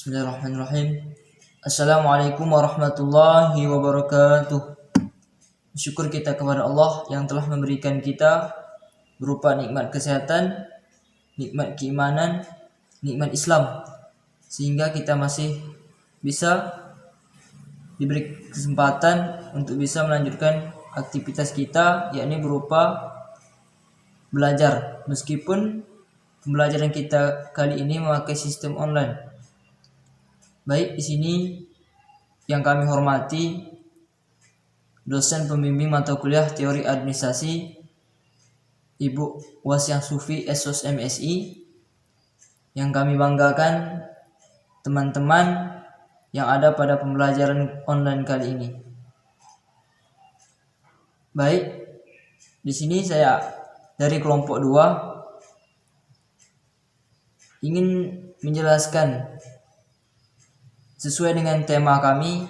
Bismillahirrahmanirrahim. Assalamualaikum warahmatullahi wabarakatuh. Syukur kita kepada Allah yang telah memberikan kita berupa nikmat kesehatan, nikmat keimanan, nikmat Islam, sehingga kita masih bisa diberi kesempatan untuk bisa melanjutkan aktivitas kita, yakni berupa belajar, meskipun pembelajaran kita kali ini memakai sistem online. Baik, di sini yang kami hormati dosen pembimbing mata kuliah teori administrasi Ibu Wasyah Sufi SOS MSI, yang kami banggakan teman-teman yang ada pada pembelajaran online kali ini. Baik, di sini saya dari kelompok 2 ingin menjelaskan sesuai dengan tema kami,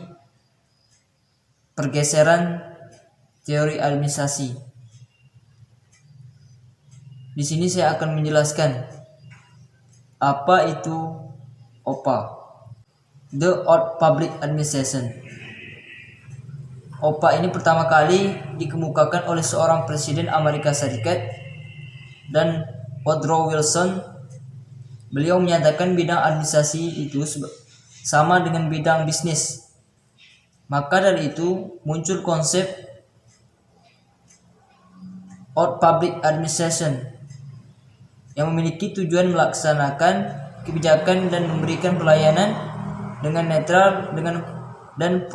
pergeseran teori administrasi. Di sini saya akan menjelaskan apa itu OPA, The Old Public Administration. OPA ini pertama kali dikemukakan oleh seorang presiden Amerika Serikat dan Woodrow Wilson. Beliau menyatakan bidang administrasi itu sama dengan bidang bisnis. Maka dari itu muncul konsep Old Public Administration yang memiliki tujuan melaksanakan kebijakan dan memberikan pelayanan dengan netral dan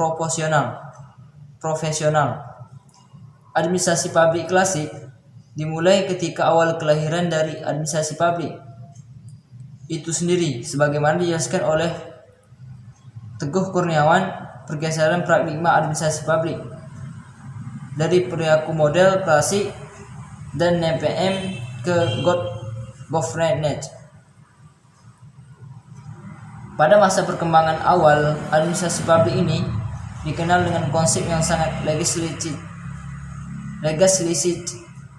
profesional. Administrasi publik klasik dimulai ketika awal kelahiran dari administrasi publik itu sendiri, sebagaimana dijelaskan oleh Teguh Kurniawan, pergeseran paradigma administrasi publik dari perilaku model klasik dan NPM ke governance. Pada masa perkembangan awal administrasi publik ini dikenal dengan konsep yang sangat legislatif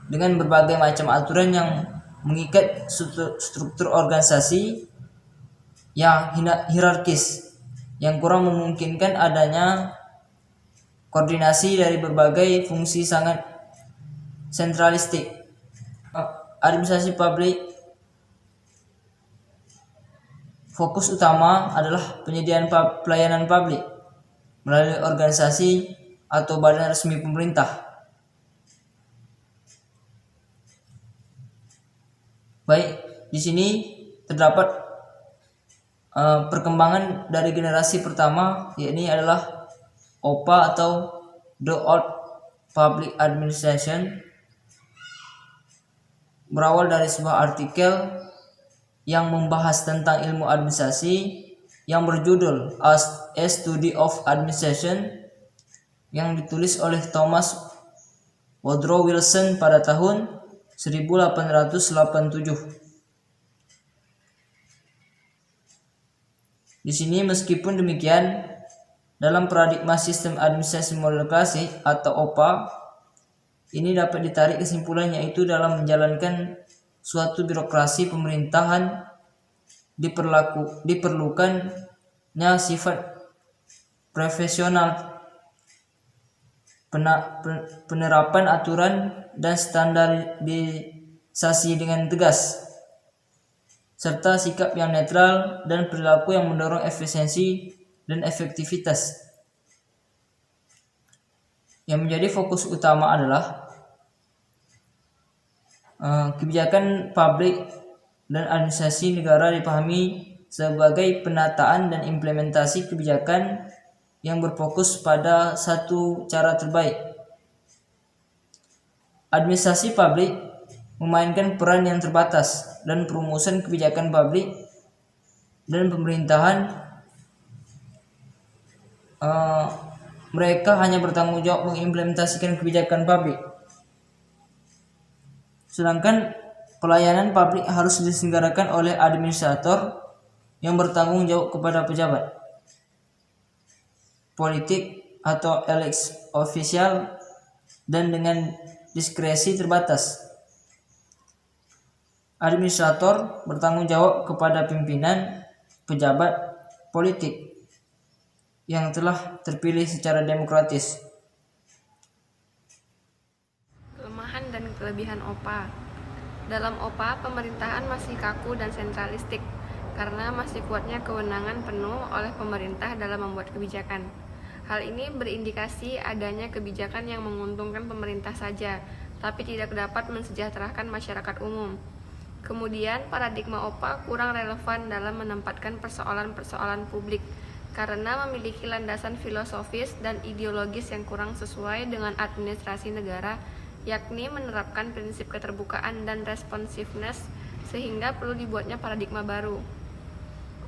dengan berbagai macam aturan yang mengikat struktur organisasi yang hierarkis, yang kurang memungkinkan adanya koordinasi dari berbagai fungsi sangat sentralistik. Administrasi publik fokus utama adalah penyediaan pelayanan publik melalui organisasi atau badan resmi pemerintah. Baik, di sini terdapat perkembangan dari generasi pertama, yakni adalah OPA atau The Old Public Administration, berawal dari sebuah artikel yang membahas tentang ilmu administrasi yang berjudul A Study of Administration, yang ditulis oleh Thomas Woodrow Wilson pada tahun 1887. Di sini meskipun demikian, dalam paradigma sistem administrasi model klasik atau OPA, ini dapat ditarik kesimpulan, yaitu dalam menjalankan suatu birokrasi pemerintahan diperlukannya sifat profesional, penerapan aturan dan standarisasi dengan tegas, serta sikap yang netral dan perilaku yang mendorong efisiensi dan efektivitas. Yang menjadi fokus utama adalah kebijakan publik dan administrasi negara dipahami sebagai penataan dan implementasi kebijakan yang berfokus pada satu cara terbaik. Administrasi publik memainkan peran yang terbatas dan perumusan kebijakan publik dan pemerintahan. Mereka hanya bertanggung jawab mengimplementasikan kebijakan publik, sedangkan pelayanan publik harus diselenggarakan oleh administrator yang bertanggung jawab kepada pejabat politik atau ex official dan dengan diskresi terbatas. Administrator bertanggung jawab kepada pimpinan, pejabat, politik yang telah terpilih secara demokratis. Kelemahan dan kelebihan OPA. Dalam OPA, pemerintahan masih kaku dan sentralistik karena masih kuatnya kewenangan penuh oleh pemerintah dalam membuat kebijakan. Hal ini berindikasi adanya kebijakan yang menguntungkan pemerintah saja, tapi tidak dapat mensejahterakan masyarakat umum. Kemudian, paradigma OPA kurang relevan dalam menempatkan persoalan-persoalan publik karena memiliki landasan filosofis dan ideologis yang kurang sesuai dengan administrasi negara, yakni menerapkan prinsip keterbukaan dan responsiveness, sehingga perlu dibuatnya paradigma baru.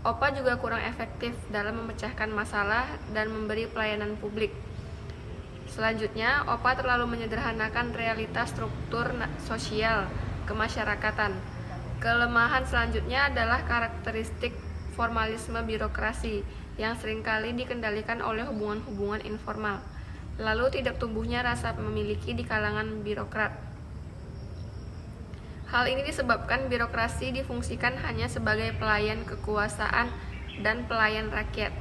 OPA juga kurang efektif dalam memecahkan masalah dan memberi pelayanan publik. Selanjutnya, OPA terlalu menyederhanakan realitas struktur sosial kemasyarakatan. Kelemahan selanjutnya adalah karakteristik formalisme birokrasi yang seringkali dikendalikan oleh hubungan-hubungan informal, lalu tidak tumbuhnya rasa memiliki di kalangan birokrat. Hal ini disebabkan birokrasi difungsikan hanya sebagai pelayan kekuasaan dan pelayan rakyat.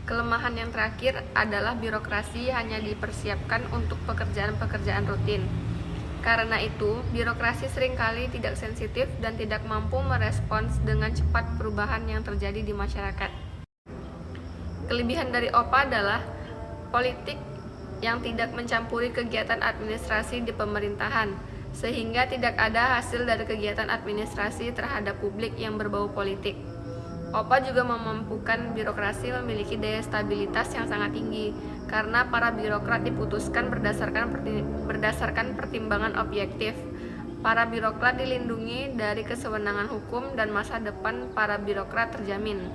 Kelemahan yang terakhir adalah birokrasi hanya dipersiapkan untuk pekerjaan-pekerjaan rutin. Karena itu, birokrasi seringkali tidak sensitif dan tidak mampu merespons dengan cepat perubahan yang terjadi di masyarakat. Kelebihan dari OPA adalah politik yang tidak mencampuri kegiatan administrasi di pemerintahan, sehingga tidak ada hasil dari kegiatan administrasi terhadap publik yang berbau politik. OPA juga memampukan birokrasi memiliki daya stabilitas yang sangat tinggi, karena para birokrat diputuskan berdasarkan pertimbangan objektif. Para birokrat dilindungi dari kesewenangan hukum dan masa depan para birokrat terjamin.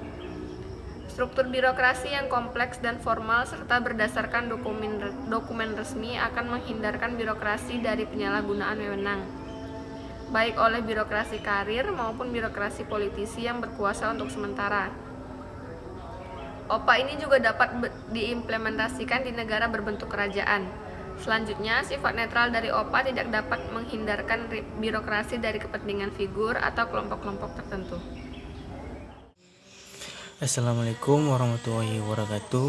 Struktur birokrasi yang kompleks dan formal serta berdasarkan dokumen resmi akan menghindarkan birokrasi dari penyalahgunaan wewenang, baik oleh birokrasi karir maupun birokrasi politisi yang berkuasa untuk sementara. OPA ini juga dapat diimplementasikan di negara berbentuk kerajaan. Selanjutnya, sifat netral dari OPA tidak dapat menghindarkan birokrasi dari kepentingan figur atau kelompok-kelompok tertentu. Assalamualaikum warahmatullahi wabarakatuh.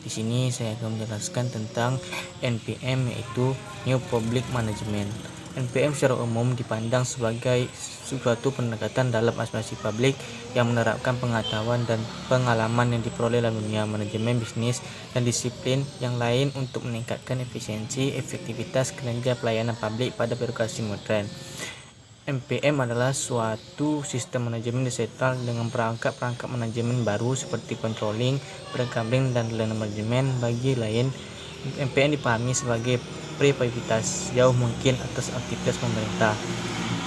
Di sini saya akan menjelaskan tentang NPM, yaitu New Public Management. NPM secara umum dipandang sebagai suatu pendekatan dalam administrasi publik yang menerapkan pengetahuan dan pengalaman yang diperoleh dalam dunia manajemen bisnis dan disiplin yang lain untuk meningkatkan efisiensi, efektivitas, kinerja pelayanan publik pada birokrasi modern. NPM adalah suatu sistem manajemen digital dengan perangkat-perangkat manajemen baru seperti controlling, programming, dan learning manajemen. Bagi lain, NPM dipahami sebagai prioritas jauh mungkin atas aktivitas pemerintah.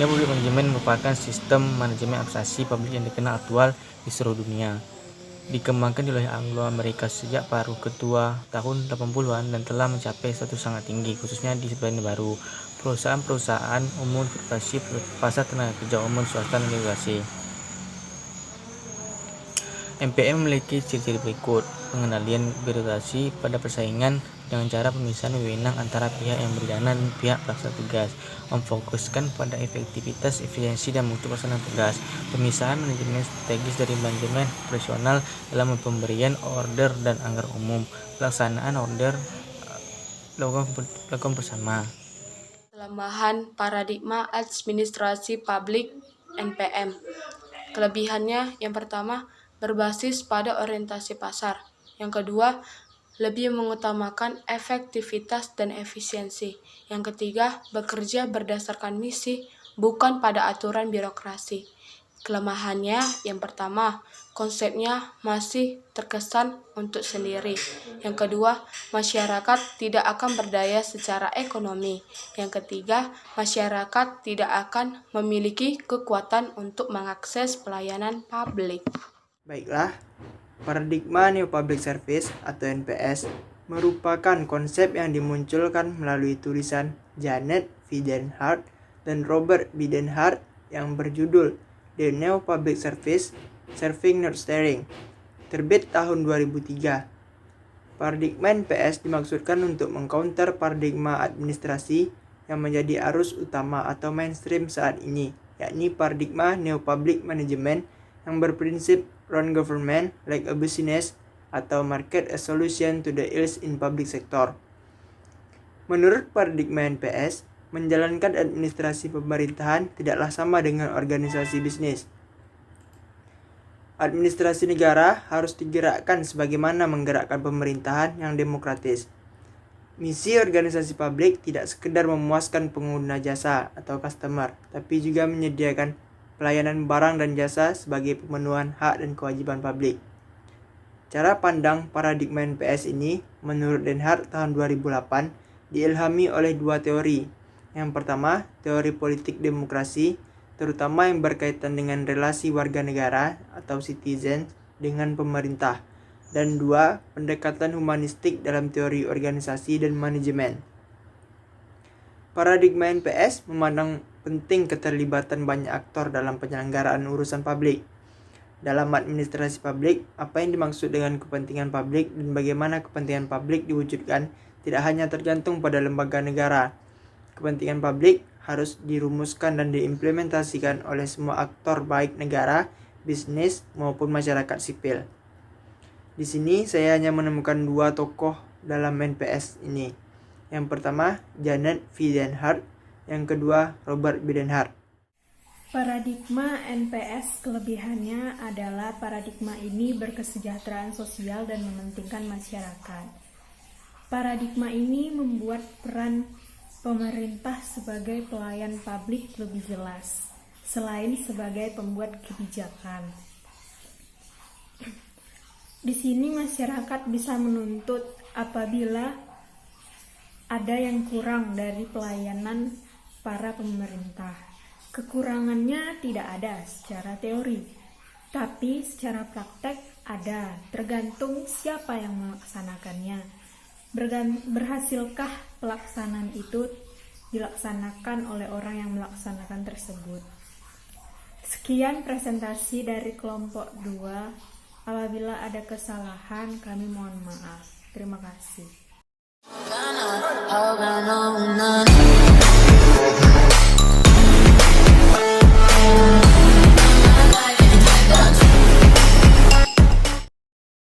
New Public Management merupakan sistem manajemen administrasi publik yang dikenal aktual di seluruh dunia. Dikembangkan oleh Anglo-Amerika sejak paruh kedua tahun 80-an dan telah mencapai status sangat tinggi, khususnya di Selandia Baru. Perusahaan-perusahaan umum birokrasi, pasar tenaga kerja umum swasta dan birokrasi. NPM memiliki ciri-ciri berikut: pengendalian birokrasi pada persaingan dengan cara pemisahan wewenang antara pihak yang berdana dan pihak pelaksana tugas, memfokuskan pada efektivitas, efisiensi, dan mutu pelaksanaan tugas, pemisahan manajemen strategis dari manajemen operasional dalam pemberian order dan anggaran umum, pelaksanaan order lakukan bersama. Kelemahan paradigma administrasi publik NPM. Kelebihannya yang pertama, berbasis pada orientasi pasar. Yang kedua, lebih mengutamakan efektivitas dan efisiensi. Yang ketiga, bekerja berdasarkan misi, bukan pada aturan birokrasi. Kelemahannya yang pertama, konsepnya masih terkesan untuk sendiri. Yang kedua, masyarakat tidak akan berdaya secara ekonomi. Yang ketiga, masyarakat tidak akan memiliki kekuatan untuk mengakses pelayanan publik. Baiklah, paradigma New Public Service atau NPS merupakan konsep yang dimunculkan melalui tulisan Janet Widenhart dan Robert Bidenhart yang berjudul The New Public Service, Serving Not Steering, terbit tahun 2003. Paradigma NPS dimaksudkan untuk mengcounter paradigma administrasi yang menjadi arus utama atau mainstream saat ini, yakni paradigma New Public Management yang berprinsip run government like a business atau market a solution to the ills in public sector. Menurut paradigma NPS, menjalankan administrasi pemerintahan tidaklah sama dengan organisasi bisnis. Administrasi negara harus digerakkan sebagaimana menggerakkan pemerintahan yang demokratis. Misi organisasi publik tidak sekedar memuaskan pengguna jasa atau customer, tapi juga menyediakan pelayanan barang dan jasa sebagai pemenuhan hak dan kewajiban publik. Cara pandang paradigma NPS ini, menurut Den Haag tahun 2008, diilhami oleh dua teori. Yang pertama, teori politik demokrasi, terutama yang berkaitan dengan relasi warga negara atau citizen dengan pemerintah. Dan dua, pendekatan humanistik dalam teori organisasi dan manajemen. Paradigma NPS memandang penting keterlibatan banyak aktor dalam penyelenggaraan urusan publik. Dalam administrasi publik, apa yang dimaksud dengan kepentingan publik dan bagaimana kepentingan publik diwujudkan tidak hanya tergantung pada lembaga negara. Kepentingan publik harus dirumuskan dan diimplementasikan oleh semua aktor baik negara, bisnis, maupun masyarakat sipil. Di sini saya hanya menemukan dua tokoh dalam NPS ini. Yang pertama, Janet V. Den Haag, yang kedua, Robert B. Den Haag. Paradigma NPS kelebihannya adalah paradigma ini berkesejahteraan sosial dan mementingkan masyarakat. Paradigma ini membuat peran pemerintah sebagai pelayan publik lebih jelas, selain sebagai pembuat kebijakan. Di sini masyarakat bisa menuntut apabila ada yang kurang dari pelayanan para pemerintah. Kekurangannya tidak ada secara teori, tapi secara praktek ada, tergantung siapa yang melaksanakannya. Berhasilkah pelaksanaan itu dilaksanakan oleh orang yang melaksanakan tersebut. Sekian presentasi dari kelompok 2. Apabila ada kesalahan, kami mohon maaf. Terima kasih.